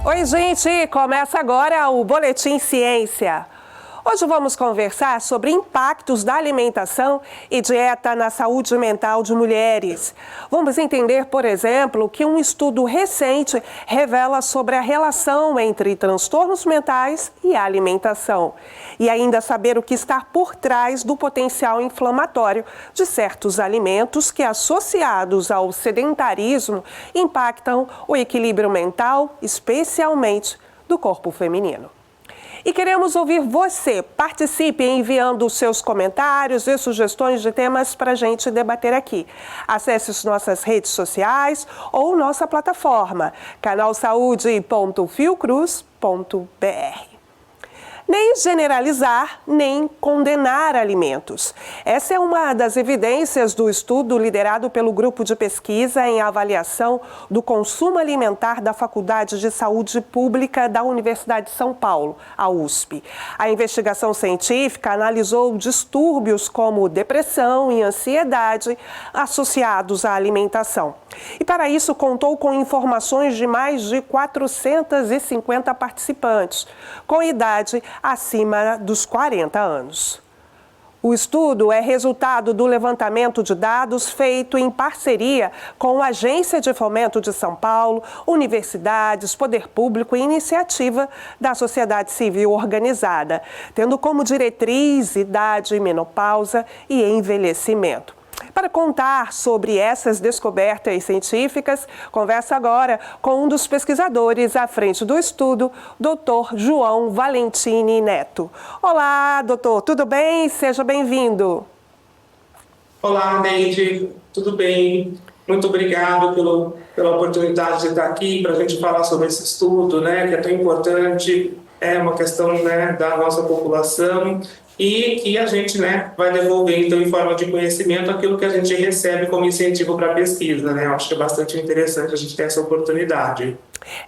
Oi, gente! Começa agora o Boletim Ciência. Hoje vamos conversar sobre impactos da alimentação e dieta na saúde mental de mulheres. Vamos entender, por exemplo, que um estudo recente revela sobre a relação entre transtornos mentais e a alimentação. E ainda saber o que está por trás do potencial inflamatório de certos alimentos que, associados ao sedentarismo, impactam o equilíbrio mental, especialmente do corpo feminino. E queremos ouvir você. Participe enviando os seus comentários e sugestões de temas para a gente debater aqui. Acesse as nossas redes sociais ou nossa plataforma, canalsaude.fiocruz.br. Nem generalizar, nem condenar alimentos. Essa é uma das evidências do estudo liderado pelo Grupo de Pesquisa em Avaliação do Consumo Alimentar da Faculdade de Saúde Pública da Universidade de São Paulo, a USP. A investigação científica analisou distúrbios como depressão e ansiedade associados à alimentação. E para isso contou com informações de mais de 450 participantes, com idade acima dos 40 anos. O estudo é resultado do levantamento de dados feito em parceria com a Agência de Fomento de São Paulo, universidades, poder público e iniciativa da sociedade civil organizada, tendo como diretriz idade, menopausa e envelhecimento. Para contar sobre essas descobertas científicas, converso agora com um dos pesquisadores à frente do estudo, Dr. João Valentini Neto. Olá, doutor, tudo bem? Seja bem-vindo. Olá, Neide, tudo bem? Muito obrigado pela oportunidade de estar aqui para a gente falar sobre esse estudo, né, que é tão importante, é uma questão, né, da nossa população e que a gente, né, vai devolver, então, em forma de conhecimento aquilo que a gente recebe como incentivo para a pesquisa, né? Eu acho que é bastante interessante a gente ter essa oportunidade.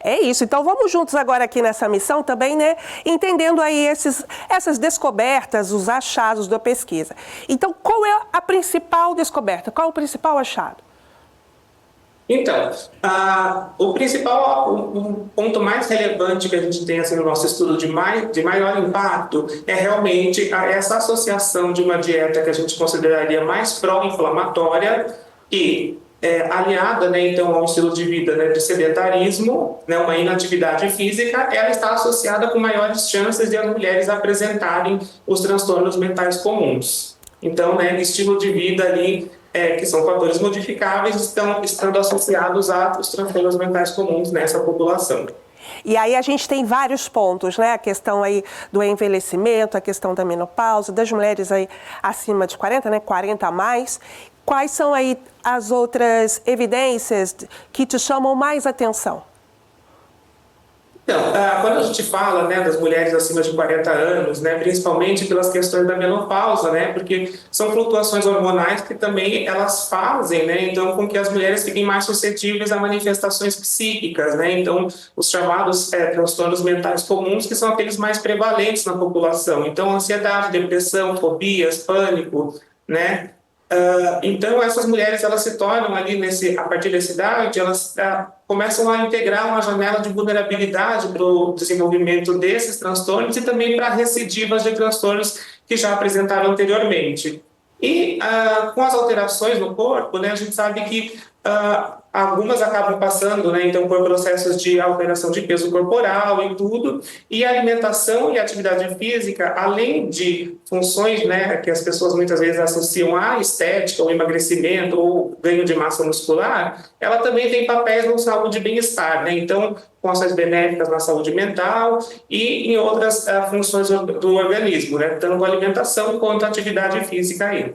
É isso, então vamos juntos agora aqui nessa missão também, né, entendendo aí essas descobertas, os achados da pesquisa. Então, qual é a principal descoberta? Qual é o principal achado? Então, o ponto mais relevante que a gente tem assim, no nosso estudo de maior impacto é realmente essa associação de uma dieta que a gente consideraria mais pró-inflamatória e aliada, né, então, a um estilo de vida, né, de sedentarismo, né, uma inatividade física, ela está associada com maiores chances de as mulheres apresentarem os transtornos mentais comuns. Então, né, estilo de vida ali, que são fatores modificáveis, estando associados aos transtornos mentais comuns nessa população. E aí a gente tem vários pontos, né? A questão aí do envelhecimento, a questão da menopausa, das mulheres aí acima de 40, né? 40 a mais. Quais são aí as outras evidências que te chamam mais atenção? Então, quando a gente fala, né, das mulheres acima de 40 anos, né, principalmente pelas questões da menopausa, né, porque são flutuações hormonais que também elas fazem, né, então, com que as mulheres fiquem mais suscetíveis a manifestações psíquicas, né, então, os chamados transtornos mentais comuns, que são aqueles mais prevalentes na população, então, ansiedade, depressão, fobias, pânico, né. Então, essas mulheres elas se tornam ali, a partir dessa idade, elas começam a integrar uma janela de vulnerabilidade para o desenvolvimento desses transtornos e também para recidivas de transtornos que já apresentaram anteriormente. E com as alterações no corpo, né, a gente sabe que algumas acabam passando, né, então, por processos de alteração de peso corporal e tudo, e a alimentação e a atividade física, além de funções, né, que as pessoas muitas vezes associam à estética, ou emagrecimento, ou ganho de massa muscular, ela também tem papéis na saúde e bem-estar, né, então, com ações benéficas na saúde mental e em outras funções do organismo, né, tanto a alimentação quanto a atividade física aí.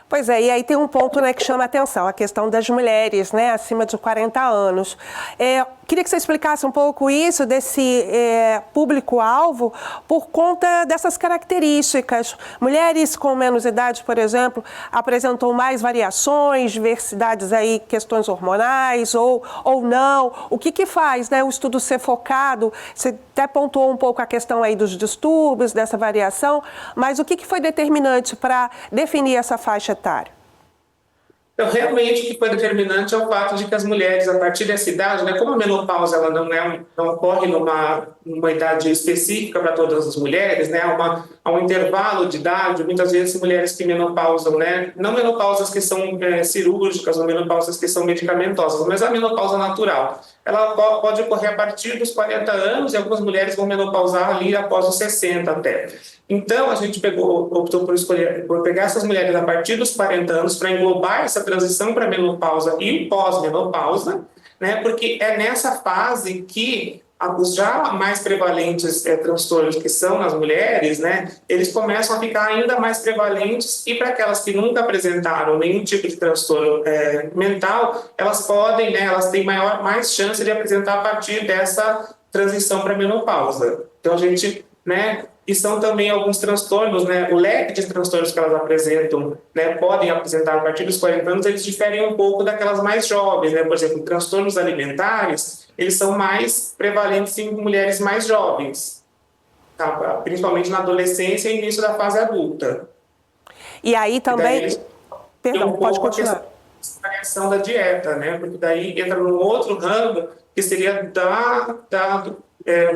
Pois é, e aí tem um ponto, né, que chama a atenção, a questão das mulheres, né, acima de 40 anos. Queria que você explicasse um pouco isso, desse público-alvo, por conta dessas características. Mulheres com menos idade, por exemplo, apresentam mais variações, diversidades aí, questões hormonais ou não. O que faz, né, o estudo ser focado? Você até pontuou um pouco a questão aí dos distúrbios, dessa variação, mas o que foi determinante para definir essa faixa etária? Então, realmente, o que foi determinante é o fato de que as mulheres, a partir dessa idade, né, como a menopausa ela não ocorre numa idade específica para todas as mulheres, né, há um intervalo de idade, muitas vezes mulheres que menopausam, né, não menopausas que são cirúrgicas ou menopausas que são medicamentosas, mas a menopausa natural. Ela pode ocorrer a partir dos 40 anos e algumas mulheres vão menopausar ali após os 60 até. Então, a gente optou por pegar essas mulheres a partir dos 40 anos para englobar essa transição para a menopausa e pós-menopausa, né? Porque é nessa fase que os já mais prevalentes transtornos que são nas mulheres, né? Eles começam a ficar ainda mais prevalentes e para aquelas que nunca apresentaram nenhum tipo de transtorno mental, elas podem, né? Elas têm mais chance de apresentar a partir dessa transição para a menopausa. Então, a gente, né? E são também alguns transtornos, né? O leque de transtornos que elas apresentam, né, podem apresentar a partir dos 40 anos, eles diferem um pouco daquelas mais jovens, né? Por exemplo, transtornos alimentares, eles são mais prevalentes em mulheres mais jovens, tá? Principalmente na adolescência e início da fase adulta. E aí também... Perdão, pode continuar. A questão da dieta, né? Porque daí entra num outro ramo que seria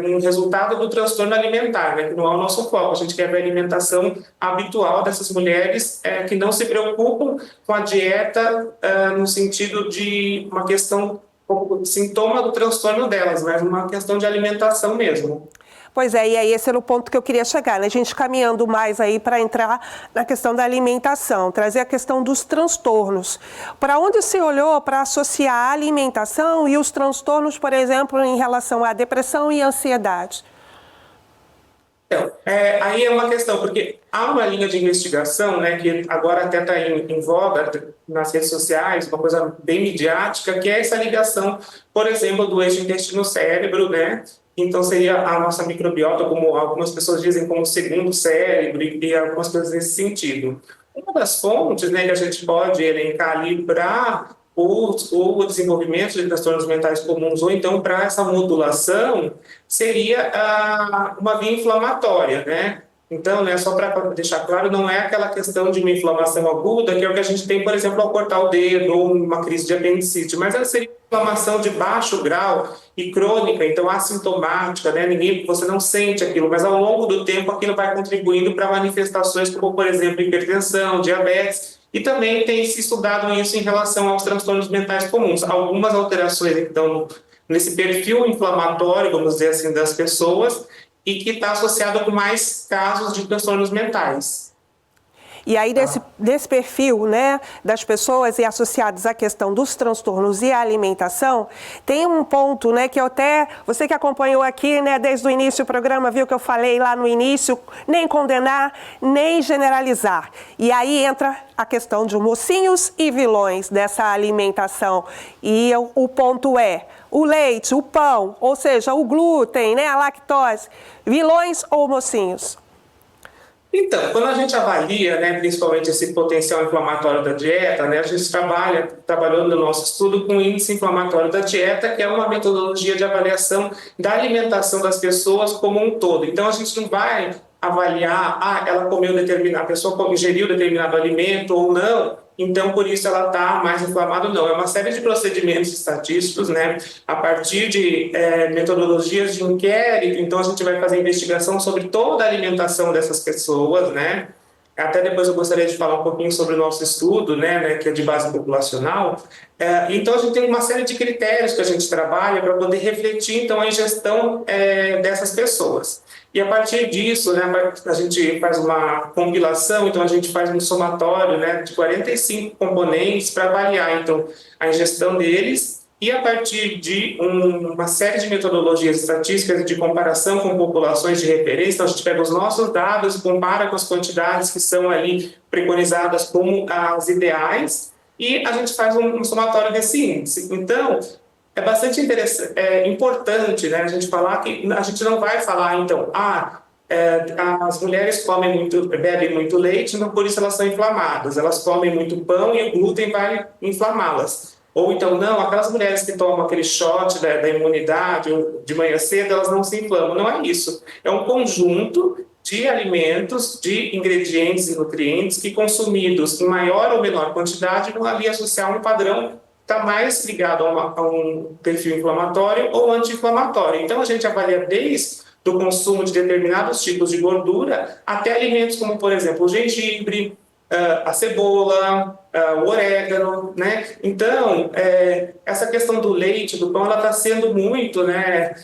um resultado do transtorno alimentar, né? Que não é o nosso foco. A gente quer ver a alimentação habitual dessas mulheres que não se preocupam com a dieta no sentido de uma questão, sintoma do transtorno delas, mas uma questão de alimentação mesmo. Pois é, e aí esse era o ponto que eu queria chegar, né? A gente caminhando mais aí para entrar na questão da alimentação, trazer a questão dos transtornos. Para onde se olhou para associar a alimentação e os transtornos, por exemplo, em relação à depressão e ansiedade? Então, aí é uma questão, porque há uma linha de investigação, né, que agora até está em voga nas redes sociais, uma coisa bem midiática, que é essa ligação, por exemplo, do eixo intestino-cérebro, né? Então, seria a nossa microbiota, como algumas pessoas dizem, como o segundo cérebro, e algumas coisas nesse sentido. Uma das fontes, né, que a gente pode elencar ali para o desenvolvimento de transtornos mentais comuns, ou então para essa modulação, seria uma via inflamatória, né? Então, né, só para deixar claro, não é aquela questão de uma inflamação aguda, que é o que a gente tem, por exemplo, ao cortar o dedo ou uma crise de apendicite, mas ela seria inflamação de baixo grau e crônica, então assintomática, né? Você não sente aquilo, mas ao longo do tempo aquilo vai contribuindo para manifestações como, por exemplo, hipertensão, diabetes, e também tem se estudado isso em relação aos transtornos mentais comuns. Algumas alterações, então, nesse perfil inflamatório, vamos dizer assim, das pessoas, e que está associado com mais casos de transtornos mentais. E aí, desse perfil, né, das pessoas e associados à questão dos transtornos e à alimentação, tem um ponto, né, que eu até, você que acompanhou aqui, né, desde o início do programa, viu que eu falei lá no início, nem condenar, nem generalizar. E aí entra a questão de mocinhos e vilões dessa alimentação. E o ponto é, o leite, o pão, ou seja, o glúten, né, a lactose, vilões ou mocinhos? Então, quando a gente avalia, né, principalmente esse potencial inflamatório da dieta, né, a gente trabalhou no nosso estudo com o índice inflamatório da dieta, que é uma metodologia de avaliação da alimentação das pessoas como um todo. Então, a gente não vai avaliar, ela comeu a pessoa ingeriu determinado alimento ou não, então por isso ela está mais inflamada ou não. É uma série de procedimentos estatísticos, né, a partir de metodologias de inquérito. Então a gente vai fazer investigação sobre toda a alimentação dessas pessoas, né. Até depois eu gostaria de falar um pouquinho sobre o nosso estudo, né, que é de base populacional. Então a gente tem uma série de critérios que a gente trabalha para poder refletir então a ingestão dessas pessoas. E a partir disso, né, a gente faz uma compilação, então a gente faz um somatório, né, de 45 componentes para avaliar então a ingestão deles, e a partir de uma série de metodologias estatísticas de comparação com populações de referência, então a gente pega os nossos dados e compara com as quantidades que são ali preconizadas como as ideais, e a gente faz um somatório desse índice. Então, é bastante importante, né, a gente falar que a gente não vai falar, então, as mulheres bebem muito leite, então por isso elas são inflamadas. Elas comem muito pão e o glúten vai inflamá-las. Ou então, não, aquelas mulheres que tomam aquele shot da imunidade de manhã cedo, elas não se inflamam. Não é isso. É um conjunto de alimentos, de ingredientes e nutrientes que consumidos em maior ou menor quantidade vão ali associar um padrão está mais ligado a um perfil inflamatório ou anti-inflamatório. Então, a gente avalia desde do consumo de determinados tipos de gordura até alimentos como, por exemplo, o gengibre, a cebola, o orégano, né? Então, essa questão do leite, do pão, ela está sendo muito, né,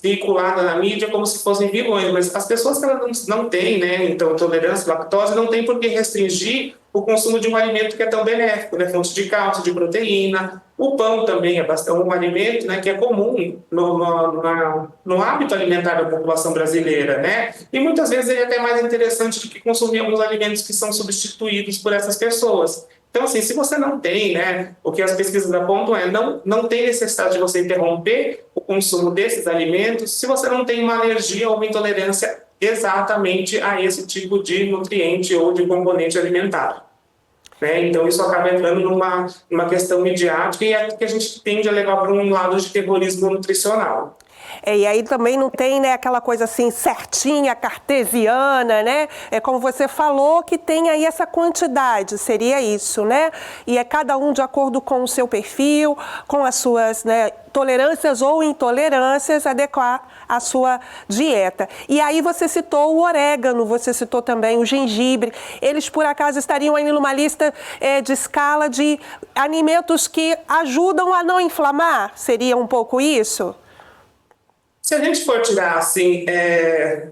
veiculada na mídia como se fossem vilões, mas as pessoas que elas não têm, né, então, intolerância à lactose, não tem por que restringir o consumo de um alimento que é tão benéfico, né, fonte de cálcio, de proteína. O pão também é um alimento, né, que é comum no hábito alimentar da população brasileira, né, e muitas vezes ele é até mais interessante do que consumir alguns alimentos que são substituídos por essas pessoas. Então, assim, se você não tem, né, o que as pesquisas apontam não tem necessidade de você interromper o consumo desses alimentos se você não tem uma alergia ou uma intolerância exatamente a esse tipo de nutriente ou de componente alimentar. Né? Então, isso acaba entrando numa questão midiática e é que a gente tende a levar para um lado de terrorismo nutricional. E aí também não tem, né, aquela coisa assim certinha, cartesiana, né? É como você falou, que tem aí essa quantidade, seria isso, né? E é cada um de acordo com o seu perfil, com as suas, né, tolerâncias ou intolerâncias, adequar a sua dieta. E aí você citou o orégano, você citou também o gengibre. Eles, por acaso, estariam aí numa lista de escala de alimentos que ajudam a não inflamar? Seria um pouco isso? Se a gente for tirar assim,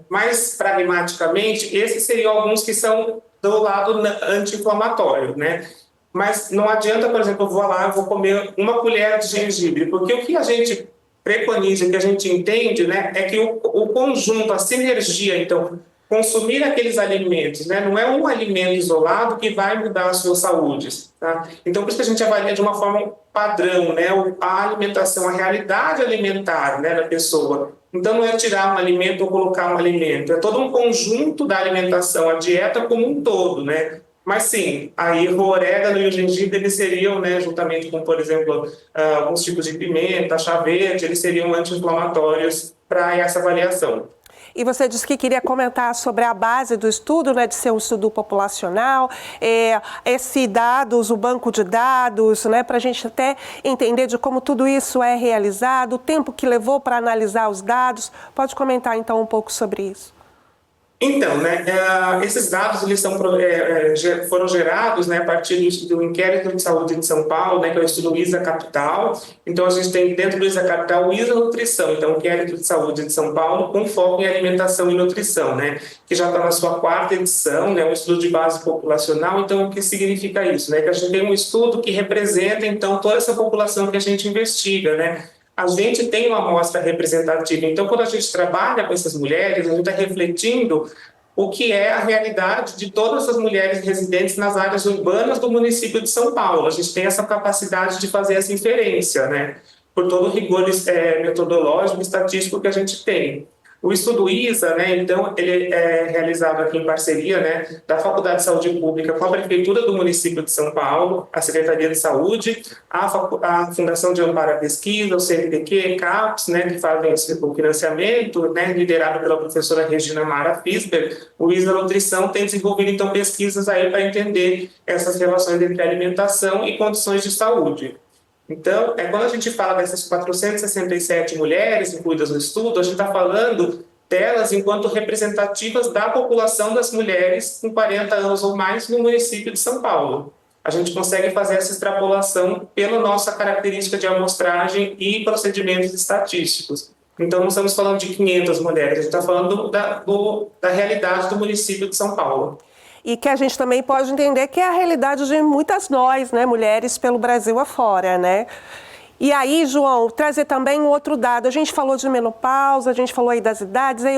mais pragmaticamente, esses seriam alguns que são do lado anti-inflamatório, né? Mas não adianta, por exemplo, eu vou comer uma colher de gengibre, porque o que a gente preconiza, o que a gente entende, né, é que o conjunto, a sinergia, então, consumir aqueles alimentos, né, não é um alimento isolado que vai mudar a sua saúde, tá? Então, por isso que a gente avalia de uma forma padrão, né, a alimentação, a realidade alimentar, né, da pessoa. Então, não é tirar um alimento ou colocar um alimento, é todo um conjunto da alimentação, a dieta como um todo, né? Mas sim, aí o orégano e o gengibre, eles seriam, né, juntamente com, por exemplo, alguns tipos de pimenta, chá verde, eles seriam anti-inflamatórios para essa avaliação. E você disse que queria comentar sobre a base do estudo, né, de ser um estudo populacional, esse dados, o banco de dados, né, para a gente até entender de como tudo isso é realizado, o tempo que levou para analisar os dados. Pode comentar, então, um pouco sobre isso. Então, né, esses dados eles foram gerados, né, a partir do Inquérito de Saúde de São Paulo, né, que é o estudo ISA Capital. Então, a gente tem dentro do ISA Capital o ISA Nutrição, então o Inquérito de Saúde de São Paulo com foco em alimentação e nutrição, né, que já está na sua 4ª edição, né, um estudo de base populacional. Então, o que significa isso? Né, que a gente tem um estudo que representa, então, toda essa população que a gente investiga, né. A gente tem uma amostra representativa. Então, quando a gente trabalha com essas mulheres, a gente está refletindo o que é a realidade de todas as mulheres residentes nas áreas urbanas do município de São Paulo. A gente tem essa capacidade de fazer essa inferência, né? Por todo o rigor metodológico e estatístico que a gente tem. O estudo ISA, né, então, ele é realizado aqui em parceria, né, da Faculdade de Saúde Pública com a Prefeitura do município de São Paulo, a Secretaria de Saúde, a Fundação de Amparo à Pesquisa, o CNPq, CAPES, né, que fazem o financiamento, né, liderado pela professora Regina Mara Fisber. O ISA Nutrição tem desenvolvido, então, pesquisas aí para entender essas relações entre alimentação e condições de saúde. Então, quando a gente fala dessas 467 mulheres incluídas no estudo, a gente está falando delas enquanto representativas da população das mulheres com 40 anos ou mais no município de São Paulo. A gente consegue fazer essa extrapolação pela nossa característica de amostragem e procedimentos estatísticos. Então, não estamos falando de 500 mulheres, a gente está falando da realidade do município de São Paulo. E que a gente também pode entender que é a realidade de muitas nós, né, mulheres pelo Brasil afora, né? E aí, João, trazer também um outro dado. A gente falou de menopausa, a gente falou aí das idades, aí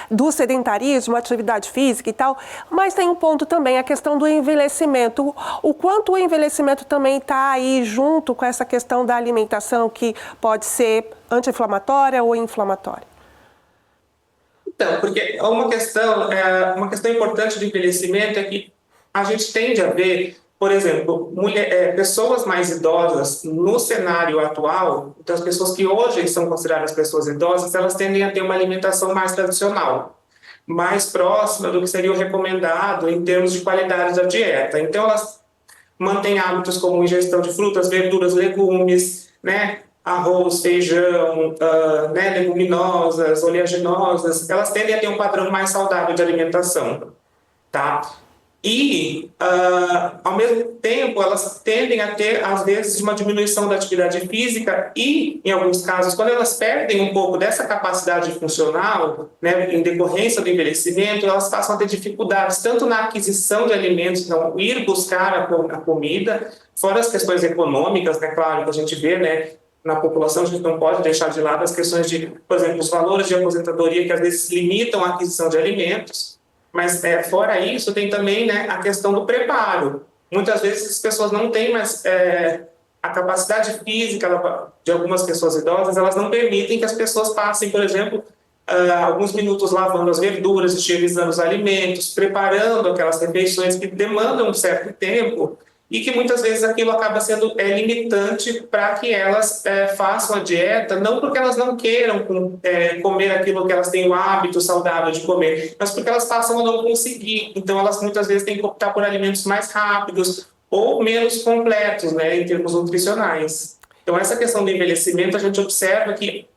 do sedentarismo, atividade física e tal, mas tem um ponto também, a questão do envelhecimento. O quanto o envelhecimento também está aí junto com essa questão da alimentação, que pode ser anti-inflamatória ou inflamatória? Então, porque uma questão importante do envelhecimento é que a gente tende a ver, por exemplo, pessoas mais idosas no cenário atual. Então, as pessoas que hoje são consideradas pessoas idosas, elas tendem a ter uma alimentação mais tradicional. mais próxima do que seria o recomendado em termos de qualidade da dieta. Então, elas mantêm hábitos como ingestão de frutas, verduras, legumes, né? Arroz, feijão, né? Leguminosas, oleaginosas. Elas tendem a ter um padrão mais saudável de alimentação, tá? E, ao mesmo tempo, elas tendem a ter, às vezes, uma diminuição da atividade física e, em alguns casos, quando elas perdem um pouco dessa capacidade funcional, né, em decorrência do envelhecimento, elas passam a ter dificuldades tanto na aquisição de alimentos, então, ir buscar a comida, fora as questões econômicas, né, claro, que a gente vê, né, na população, a gente não pode deixar de lado as questões de, por exemplo, os valores de aposentadoria que, às vezes, limitam a aquisição de alimentos. Mas, fora isso, tem também, né, a questão do preparo. Muitas vezes as pessoas não têm mais a capacidade física de algumas pessoas idosas, elas não permitem que as pessoas passem, por exemplo, alguns minutos lavando as verduras, higienizando os alimentos, preparando aquelas refeições que demandam um certo tempo e que muitas vezes aquilo acaba sendo limitante para que elas façam a dieta, não porque elas não queiram comer aquilo que elas têm o hábito saudável de comer, mas porque elas passam a não conseguir. Então, elas muitas vezes têm que optar por alimentos mais rápidos ou menos completos, né, em termos nutricionais. Então, essa questão do envelhecimento, a gente observa que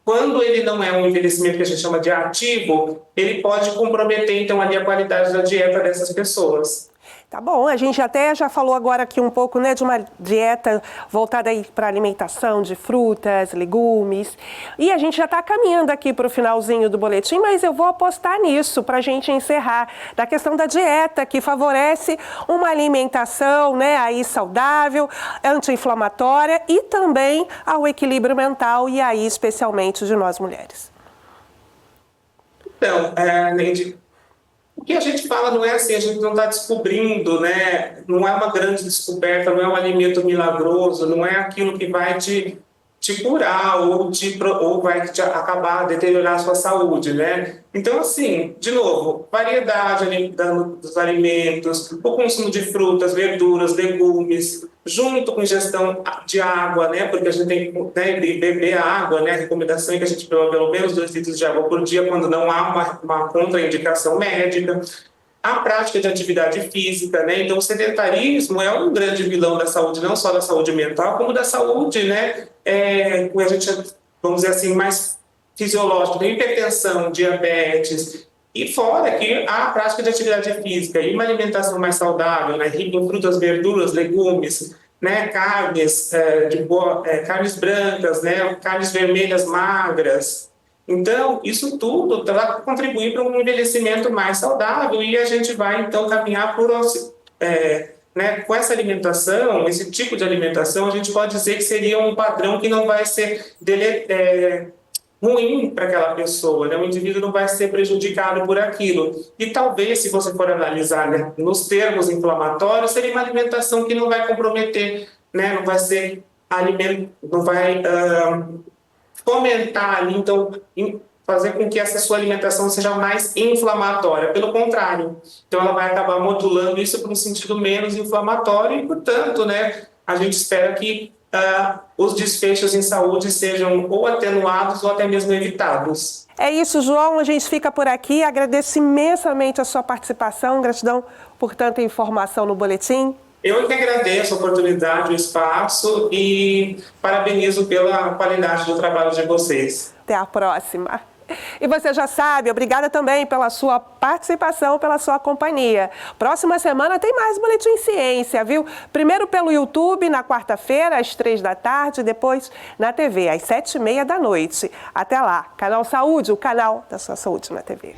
quando ele não é um envelhecimento que a gente chama de ativo, ele pode comprometer, então, ali a qualidade da dieta dessas pessoas. Tá bom, a gente até já falou agora aqui um pouco, né, de uma dieta voltada aí para alimentação de frutas, legumes, e a gente já está caminhando aqui para o finalzinho do boletim, mas eu vou apostar nisso para a gente encerrar, da questão da dieta, que favorece uma alimentação, né, aí saudável, anti-inflamatória e também ao equilíbrio mental, e aí especialmente de nós mulheres. Então, Neide, o que a gente fala não é assim, a gente não está descobrindo, né? Não é uma grande descoberta, não é um alimento milagroso, não é aquilo que vai te curar ou vai acabar deteriorar a sua saúde, né? Então, assim, de novo, variedade dos alimentos, o consumo de frutas, verduras, legumes, junto com ingestão de água, né? Porque a gente tem que beber água, né? A recomendação é que a gente beba pelo menos 2 litros de água por dia quando não há uma contraindicação médica. A prática de atividade física, né? Então, o sedentarismo é um grande vilão da saúde, não só da saúde mental, como da saúde, né? A gente, vamos dizer assim, mais fisiológica, hipertensão, diabetes, e fora que a prática de atividade física e uma alimentação mais saudável, né? Rica em frutas, verduras, legumes, né? Carnes, carnes brancas, né? Carnes vermelhas magras. Então, isso tudo vai contribuir para um envelhecimento mais saudável e a gente vai, então, caminhar por... né, com essa alimentação, esse tipo de alimentação, a gente pode dizer que seria um padrão que não vai ser ruim para aquela pessoa, né? O indivíduo não vai ser prejudicado por aquilo. E talvez, se você for analisar, né, nos termos inflamatórios, seria uma alimentação que não vai comprometer, né? Não vai ser não vai fomentar ali, então, fazer com que essa sua alimentação seja mais inflamatória. Pelo contrário, então ela vai acabar modulando isso para um sentido menos inflamatório e, portanto, né, a gente espera que os desfechos em saúde sejam ou atenuados ou até mesmo evitados. É isso, João. A gente fica por aqui. Agradeço imensamente a sua participação. Gratidão por tanta informação no boletim. Eu que agradeço a oportunidade, o espaço e parabenizo pela qualidade do trabalho de vocês. Até a próxima. E você já sabe, obrigada também pela sua participação, pela sua companhia. Próxima semana tem mais Boletim Ciência, viu? Primeiro pelo YouTube, na quarta-feira, às 3 da tarde, depois na TV, às 7h30 da noite. Até lá, Canal Saúde, o canal da sua saúde na TV.